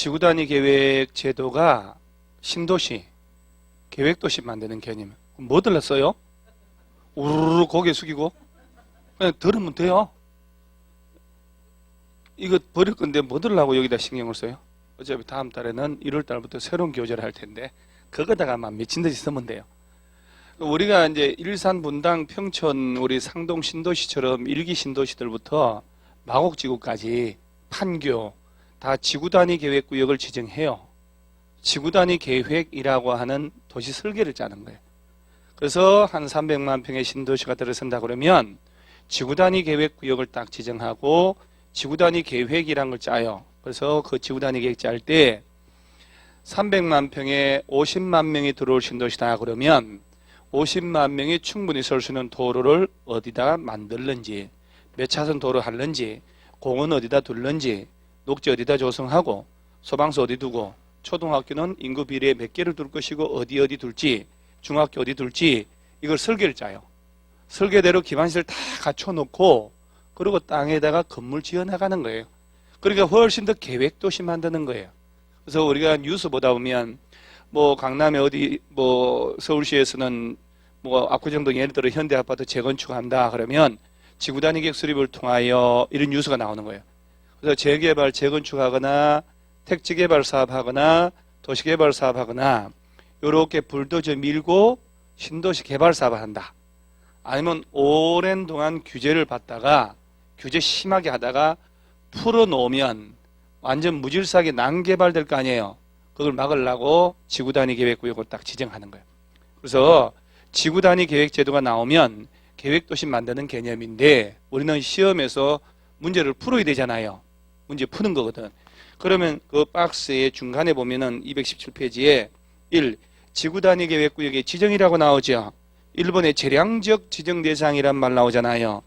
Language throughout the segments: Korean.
지구단위 계획 제도가 신도시, 계획도시 만드는 개념. 뭐 들렀어요? 우르르 고개 숙이고 그냥 들으면 돼요. 이거 버릴 건데 뭐 들으려고 여기다 신경을 써요? 어차피 다음 달에는 1월 달부터 새로운 교재를 할 텐데 그거다가만 미친 듯이 쓰면 돼요. 우리가 이제 일산, 분당, 평촌, 우리 상동 신도시처럼 일기 신도시들부터 마곡지구까지 판교 다 지구단위 계획구역을 지정해요. 지구단위 계획이라고 하는 도시 설계를 짜는 거예요. 그래서 한 300만 평의 신도시가 들어선다 그러면 지구단위 계획구역을 딱 지정하고 지구단위 계획이란 걸 짜요. 그래서 그 지구단위 계획 짤 때 300만 평에 50만 명이 들어올 신도시다 그러면 50만 명이 충분히 설 수 있는 도로를 어디다 만들는지, 몇 차선 도로 할는지, 공원 어디다 둘는지, 녹지 어디다 조성하고, 소방서 어디 두고, 초등학교는 인구 비례에 몇 개를 둘 것이고 어디 둘지, 중학교 어디 둘지 이걸 설계를 짜요. 설계대로 기반시설 다 갖춰놓고 그리고 땅에다가 건물 지어나가는 거예요. 그러니까 훨씬 더 계획도시 만드는 거예요. 그래서 우리가 뉴스 보다 보면 뭐 강남에 어디 뭐 서울시에서는 뭐 압구정동 예를 들어 현대아파트 재건축한다 그러면 지구단위 계획 수립을 통하여 이런 뉴스가 나오는 거예요. 그래서 재개발 재건축하거나 택지개발 사업하거나 도시개발 사업하거나 이렇게 불도저 밀고 신도시 개발 사업을 한다. 아니면 오랜 동안 규제를 받다가 규제 심하게 하다가 풀어놓으면 완전 무질서하게 난개발될 거 아니에요. 그걸 막으려고 지구단위 계획구역을 딱 지정하는 거예요. 그래서 지구단위 계획 제도가 나오면 계획도시 만드는 개념인데 우리는 시험에서 문제를 풀어야 되잖아요. 문제 푸는 거거든. 그러면 그 박스의 중간에 보면은 217페이지에 1. 지구단위 계획구역의 지정이라고 나오죠. 1번에 재량적 지정 대상이란 말 나오잖아요.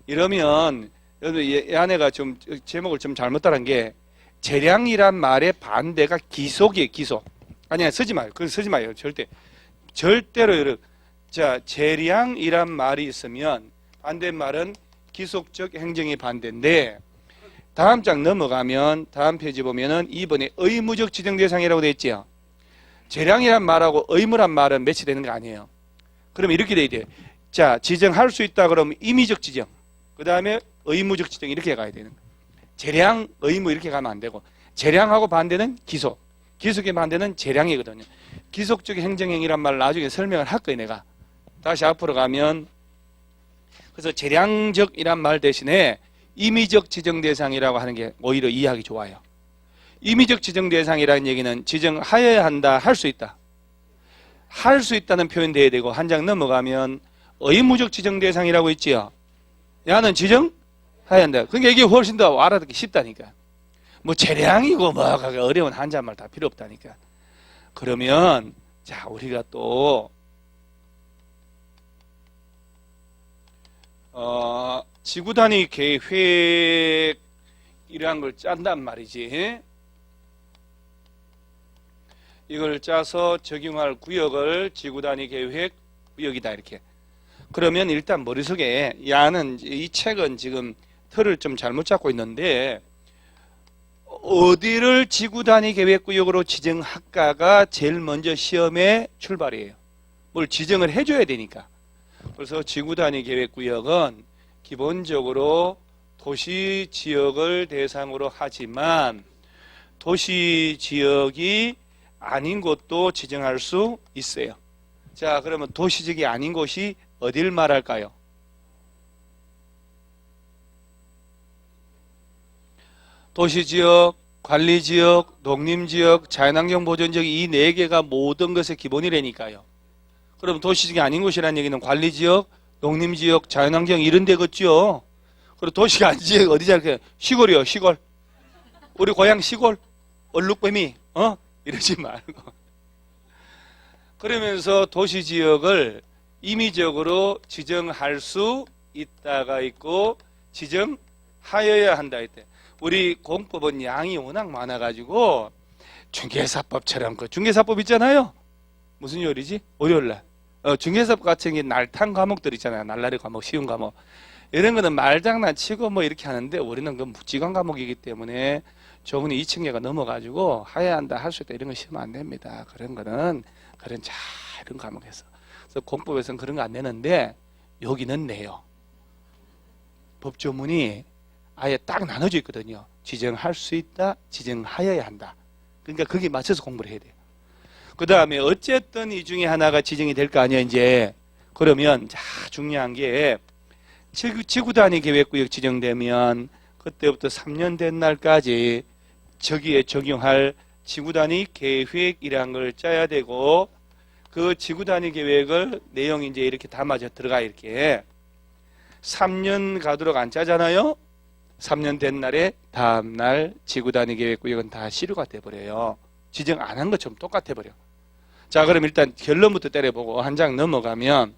이러면 이 안에가 좀 제목을 좀 잘못 따른 게 재량이란 말의 반대가 기속이에요. 기속. 아니야 쓰지 마요. 그거 쓰지 마요. 절대로 여러분. 자, 재량이란 말이 있으면 반대말은 기속적 행정의 반대인데 다음 장 넘어가면 다음 페이지 보면은 2번에 의무적 지정 대상이라고 되어 있죠. 재량이란 말하고 의무란 말은 매치되는 거 아니에요. 그러면 이렇게 돼야 돼요. 자, 지정할 수 있다 그러면 임의적 지정. 그 다음에 의무적 지정 이렇게 가야 되는 거예요. 재량, 의무 이렇게 가면 안 되고 재량하고 반대는 기속. 기속의 반대는 재량이거든요. 기속적 행정행위란 말을 나중에 설명을 할 거예요. 내가. 다시 앞으로 가면 그래서 재량적이란 말 대신에 임의적 지정 대상이라고 하는 게 오히려 이해하기 좋아요. 임의적 지정 대상이라는 얘기는 지정하여야 한다, 할 수 있다. 할 수 있다는 표현 돼야 되고 한 장 넘어가면 의무적 지정 대상이라고 있지요. 야는 지정해야 한다. 그러니까 이게 훨씬 더 알아듣기 쉽다니까. 뭐 재량이고 뭐 어려운 한자말 다 필요 없다니까. 그러면 자 우리가 또 지구단위 계획이라는 걸 짠단 말이지. 이걸 짜서 적용할 구역을 지구단위 계획 구역이다 이렇게. 그러면 일단 머릿속에 야는 이 책은 지금 틀을 좀 잘못 잡고 있는데 어디를 지구단위 계획구역으로 지정할까가 제일 먼저 시험의 출발이에요. 뭘 지정을 해줘야 되니까. 그래서 지구단위 계획구역은 기본적으로 도시지역을 대상으로 하지만 도시지역이 아닌 곳도 지정할 수 있어요. 자, 그러면 도시지역이 아닌 곳이 어딜 말할까요? 도시지역, 관리지역, 농림지역, 자연환경 보존지역 이 네 개가 모든 것의 기본이라니까요. 그럼 도시지역이 아닌 곳이라는 얘기는 관리지역, 농림지역, 자연환경 이런 데겠죠. 그리고 도시가 아닌 지역 어디지? 시골이요, 시골. 우리 고향 시골, 얼룩뱀이, 이러지 말고. 그러면서 도시지역을 임의적으로 지정할 수 있다가 있고 지정하여야 한다 했대. 우리 공법은 양이 워낙 많아가지고 중개사법처럼 그 중개사법 있잖아요. 무슨 요리지? 월요일날. 중개사법 같은 게 날탄 과목들 있잖아요. 날라리 과목, 쉬운 과목. 이런 거는 말장난치고 뭐 이렇게 하는데 우리는 그 묵직한 과목이기 때문에 조문이 2층계가 넘어가지고 하야 한다 할 수 있다 이런 거 시면 안 됩니다. 그런 거는 그런 이런 과목에서. 그래서 공법에서는 그런 거 안 내는데 여기는 내요. 법조문이 아예 딱 나눠져 있거든요. 지정할 수 있다, 지정하여야 한다. 그러니까 거기에 맞춰서 공부를 해야 돼요. 그 다음에 어쨌든 이 중에 하나가 지정이 될 거 아니야 이제. 그러면 중요한 게 지구단위 계획구역 지정되면 그때부터 3년 된 날까지 저기에 적용할 지구단위 계획이라는 걸 짜야 되고 그 지구단위 계획을 내용이 이제 이렇게 담아져 들어가 이렇게 3년 가도록 안 짜잖아요. 3년 된 날에 다음날 지구단위 계획구역은 다 시료가 돼버려요. 지정 안 한 것처럼 똑같아 버려. 자, 그럼 일단 결론부터 때려보고 한 장 넘어가면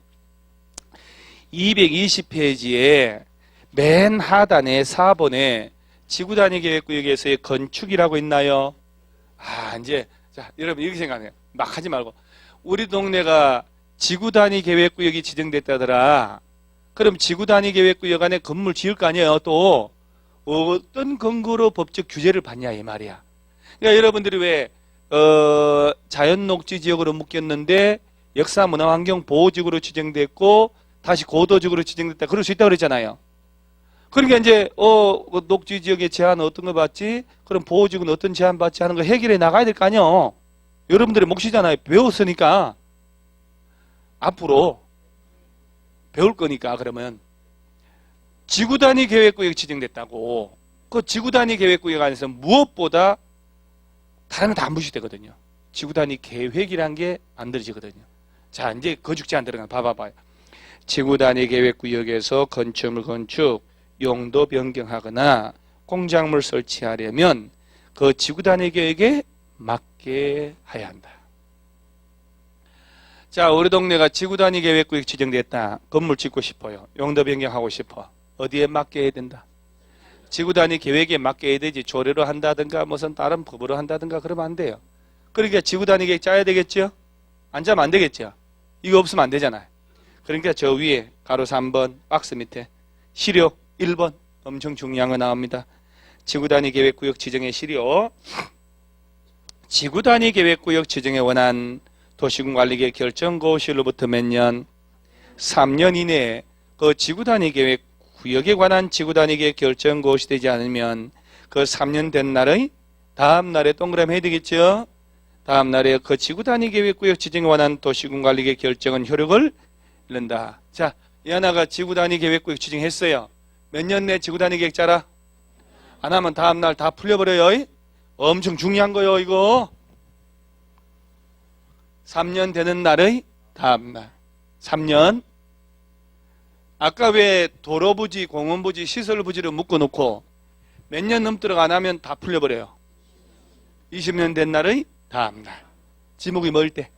220페이지에 맨 하단에 4번에 지구단위 계획구역에서의 건축이라고 있나요? 이제 자, 여러분 이렇게 생각해요. 막 하지 말고 우리 동네가 지구단위 계획구역이 지정됐다더라. 그럼 지구단위 계획구역 안에 건물 지을 거 아니에요. 또 어떤 근거로 법적 규제를 받냐 이 말이야. 그러니까 여러분들이 왜 자연녹지지역으로 묶였는데 역사문화환경보호지구로 지정됐고 다시 고도지구로 지정됐다. 그럴 수 있다고 그랬잖아요. 그러니까 이제 녹지지역의 제한은 어떤 거 받지? 그럼 보호지구는 어떤 제한 받지 하는 거 해결해 나가야 될 거 아니에요. 여러분들의 몫이잖아요. 배웠으니까 앞으로 배울 거니까. 그러면 지구단위 계획구역이 지정됐다고 그 지구단위 계획구역 안에서 무엇보다 다른 건 다 안 무시되거든요. 지구단위 계획이란 게 만들어지거든요. 자, 이제 건축 제한 들어가면 봐봐요. 지구단위 계획구역에서 건축물 건축 용도 변경하거나 공작물 설치하려면 그 지구단위 계획에 맞게 해야 한다. 자, 우리 동네가 지구단위 계획구역 지정됐다. 건물 짓고 싶어요. 용도 변경하고 싶어. 어디에 맞게 해야 된다? 지구단위 계획에 맞게 해야 되지. 조례로 한다든가 무슨 다른 법으로 한다든가 그러면 안 돼요. 그러니까 지구단위 계획 짜야 되겠죠? 안 짜면 안 되겠죠? 이거 없으면 안 되잖아요. 그러니까 저 위에 가로 3번 박스 밑에 시료 1번 엄청 중요한 거 나옵니다. 지구단위 계획구역 지정의 시료. 지구단위 계획구역 지정에 관한 도시군관리계획 결정고시로부터 몇 년? 3년 이내에 그 지구단위 계획 구역에 관한 지구단위 계획 결정고시 되지 않으면 그 3년 된 날의 다음 날에 동그라미 해야 되겠죠? 다음 날에 그 지구단위 계획구역 지정에 관한 도시군관리계획 결정은 효력을 잃는다. 자, 이 하나가 지구단위 계획구역 지정했어요. 몇 년 내 지구단위 계획 짜라? 안 하면 다음 날 다 풀려버려요. 엄청 중요한 거요 이거. 3년 되는 날의 다음 날. 3년. 아까 왜 도로부지, 공원부지, 시설부지를 묶어놓고 몇 년 넘도록 안 하면 다 풀려버려요. 20년 된 날의 다음 날. 지목이 멀 때.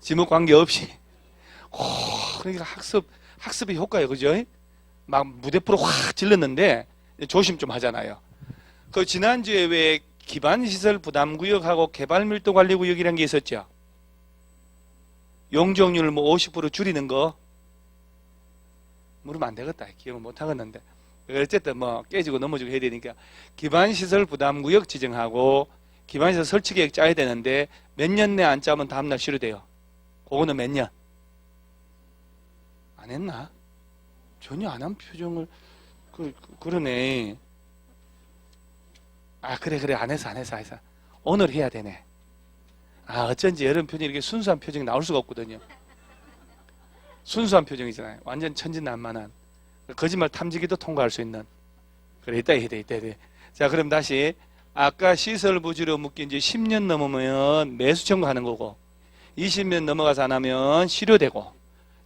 지목 관계없이. 그러니까 학습의 효과예요. 그죠? 막 무대포로 확 질렀는데 조심 좀 하잖아요. 그 지난주에 왜 기반시설 부담구역하고 개발밀도관리구역이라는 게 있었죠. 용적률 뭐 50% 줄이는 거. 물으면 안 되겠다. 기억을 못 하겠는데. 어쨌든 뭐 깨지고 넘어지고 해야 되니까 기반시설 부담구역 지정하고 기반시설 설치계획 짜야 되는데 몇 년 내 안 짜면 다음날 실효돼요. 그거는 몇 년? 안 했나? 전혀 안 한 표정을 그러네. 그래 안 해서 오늘 해야 되네. 어쩐지 여름 표정이 이렇게 순수한 표정이 나올 수가 없거든요. 순수한 표정이잖아요. 완전 천진난만한 거짓말 탐지기도 통과할 수 있는. 그래 이따 해야 돼. 자, 그럼 다시 아까 시설 부지로 묶인 지 10년 넘으면 매수 청구하는 거고 20년 넘어가서 안 하면 실효되고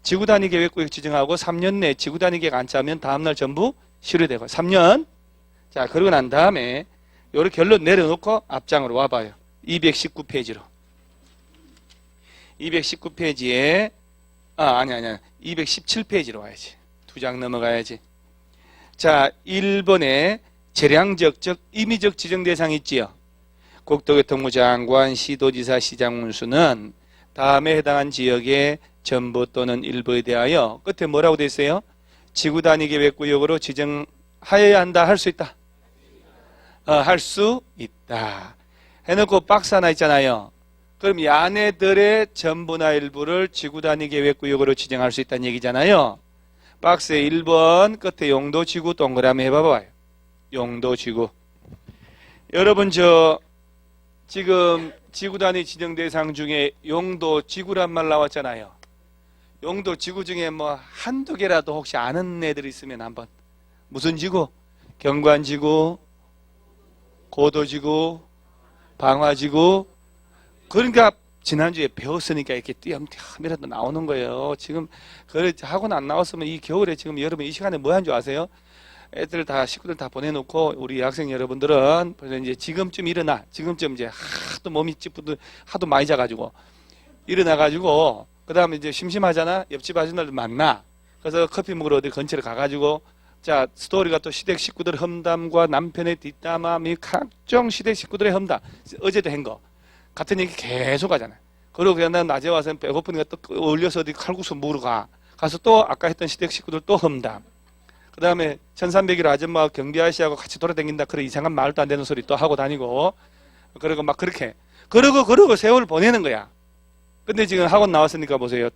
지구단위 계획구역 지정하고 3년 내 지구단위 계획 안 짜면 다음날 전부 실효되고 3년. 자, 그러고 난 다음에 요렇게 결론 내려놓고 앞장으로 와봐요. 219페이지로. 219페이지에 아니야. 217페이지로 와야지. 두 장 넘어가야지. 자, 1번에 재량적, 즉 임의적 지정 대상 있지요. 국토교통부 장관, 시도지사, 시장군수는 다음에 해당한 지역의 전부 또는 일부에 대하여 끝에 뭐라고 돼 있어요? 지구단위 계획구역으로 지정하여야 한다, 할 수 있다. 할 수 있다. 해놓고 박스 하나 있잖아요. 그럼 얘네들의 전부나 일부를 지구단위 계획구역으로 지정할 수 있다는 얘기잖아요. 박스의 1번 끝에 용도지구 동그라미 해봐봐요. 용도지구. 여러분 지금 지구단위 지정 대상 중에 용도지구란 말 나왔잖아요. 용도지구 중에 뭐 한두 개라도 혹시 아는 애들 있으면 한번. 무슨 지구? 경관지구, 고도지구, 방화지구. 그러니까 지난주에 배웠으니까 이렇게 띄엄띄엄이라도 나오는 거예요. 지금 학원 안 나왔으면 이 겨울에 지금 여러분 이 시간에 뭐 한 줄 아세요? 애들 다 식구들 다 보내놓고 우리 학생 여러분들은 벌써 이제 지금쯤 일어나. 지금쯤 이제 하도 몸이 찌뿌들 하도 많이 자가지고 일어나가지고 그 다음에 이제 심심하잖아. 옆집 아줌마들 만나. 그래서 커피 먹으러 어디 근처에 가가지고 자 스토리가 또 시댁 식구들 험담과 남편의 뒷담화 이 각종 시댁 식구들의 험담. 어제도 한 거. 같은 얘기 계속 하잖아요. 그리고 그냥 낮에 와서 배고프니까 또 올려서 어디 칼국수 먹으러 가. 가서 또 아까 했던 시댁 식구들 또 험담. 그 다음에 1300일 아줌마와 경비 아저씨하고 같이 돌아다닌다. 그런 이상한 말도 안 되는 소리 또 하고 다니고. 그리고 막 그렇게. 그러고 세월 보내는 거야. 근데 지금 학원 나왔으니까 보세요.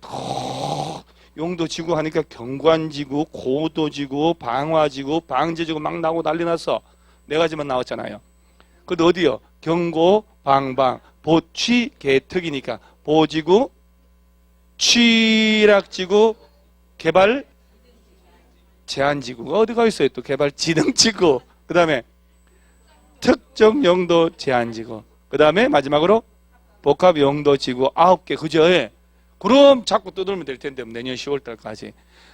용도지구 하니까 경관지구, 고도지구, 방화지구, 방제지구 막 나오고 난리 났어. 네 가지만 나왔잖아요. 그것도 어디요? 경고, 방방, 보취, 개특이니까 보지구, 취락지구, 개발, 제한지구가 어디가 있어요? 또 개발 지능지구. 그 다음에 특정 용도 제한지구. 그 다음에 마지막으로 복합 용도지구 9개. 그죠? 그럼 자꾸 떠들면 될 텐데 내년 10월 달까지.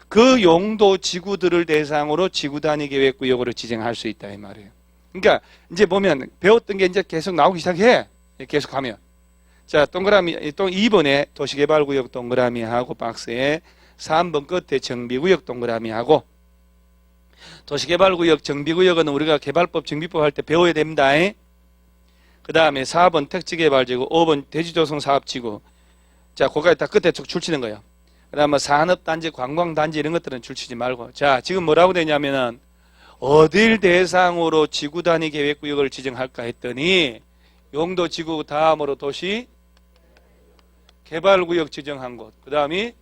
그 용도 지구들을 대상으로 지구단위 계획구역으로 지정할 수 있다 이 말이에요. 그러니까 이제 보면 배웠던 게 이제 계속 나오기 시작해. 계속 하면. 자, 동그라미, 또 2번에 도시개발구역 동그라미하고 박스에 3번 끝에 정비구역 동그라미하고 도시개발구역 정비구역은 우리가 개발법 정비법 할 때 배워야 됩니다. 그 다음에 4번 택지개발지구, 5번 대지조성사업지구. 자, 거기까지 다 끝에 줄치는 거예요. 그 다음에 산업단지, 관광단지 이런 것들은 줄치지 말고. 자, 지금 뭐라고 되냐면은 어딜 대상으로 지구단위 계획구역을 지정할까 했더니 용도지구 다음으로 도시 개발구역 지정한 곳, 그 다음이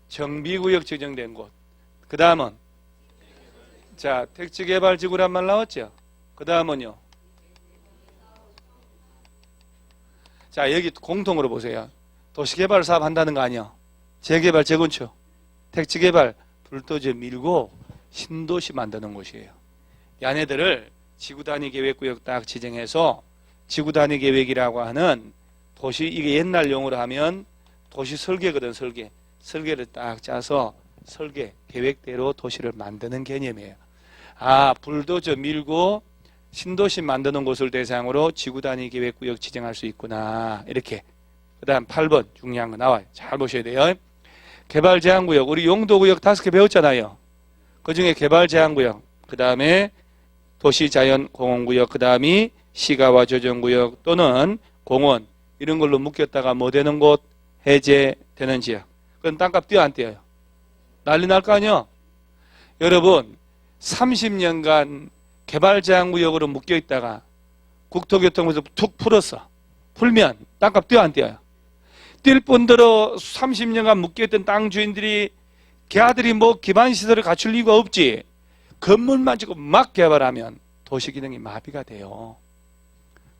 정비구역 지정된 곳, 그 다음은 자 택지개발지구란 말 나왔죠. 그 다음은요. 자 여기 공통으로 보세요. 도시개발 사업 한다는 거 아니야. 재개발, 재건축, 택지개발, 불도저 밀고 신도시 만드는 곳이에요. 얘네들을 지구단위 계획구역 딱 지정해서 지구단위 계획이라고 하는 도시, 이게 옛날 용어로 하면 도시 설계거든. 설계를 딱 짜서 설계 계획대로 도시를 만드는 개념이에요. 아, 불도저 밀고 신도시 만드는 곳을 대상으로 지구단위 계획구역 지정할 수 있구나. 이렇게. 그 다음 8번 중요한 거 나와요. 잘 보셔야 돼요. 개발제한구역, 우리 용도구역 5개 배웠잖아요. 그 중에 개발제한구역, 그 다음에 도시자연공원구역, 그 다음이 시가와 조정구역 또는 공원 이런 걸로 묶였다가 뭐 되는 곳 해제되는 지역. 그건 땅값 뛰어 안 뛰어요? 난리 날 거 아니요? 여러분 30년간 개발제한구역으로 묶여있다가 국토교통부에서 툭 풀었어. 풀면 땅값 뛰어 안 뛰어요? 뛸 뿐더러 30년간 묶여있던 땅 주인들이 걔들이 뭐 기반시설을 갖출 이유가 없지. 건물만 짓고 막 개발하면 도시기능이 마비가 돼요.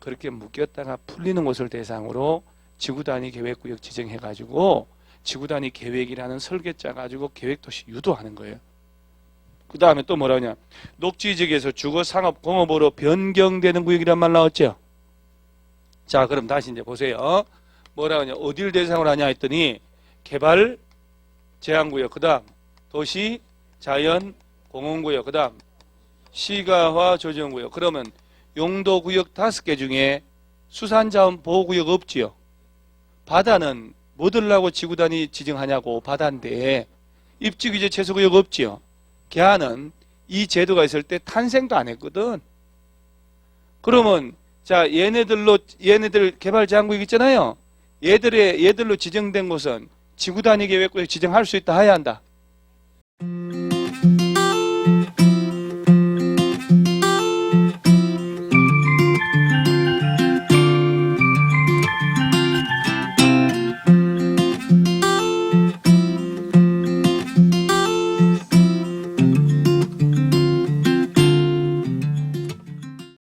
그렇게 묶였다가 풀리는 곳을 대상으로 지구단위 계획구역 지정해가지고 지구단위 계획이라는 설계 짜가지고 계획도시 유도하는 거예요. 그 다음에 또 뭐라냐. 녹지지역에서 주거, 상업, 공업으로 변경되는 구역이란 말 나왔죠. 자, 그럼 다시 이제 보세요. 뭐라고 하냐. 어디를 대상으로 하냐 했더니 개발, 제한구역, 그 다음 도시, 자연, 공원구역, 그 다음 시가화 조정구역. 그러면 용도구역 5개 중에 수산자원 보호구역 없지요. 바다는 뭐 들라고 지구단위 지정하냐고. 바다인데 입지규제 최소구역 없지요. 걔는 이 제도가 있을 때 탄생도 안 했거든. 그러면 자 얘네들 개발 제한구역 있잖아요. 얘들로 지정된 곳은 지구단위 계획구역 지정할 수 있다 해야 한다.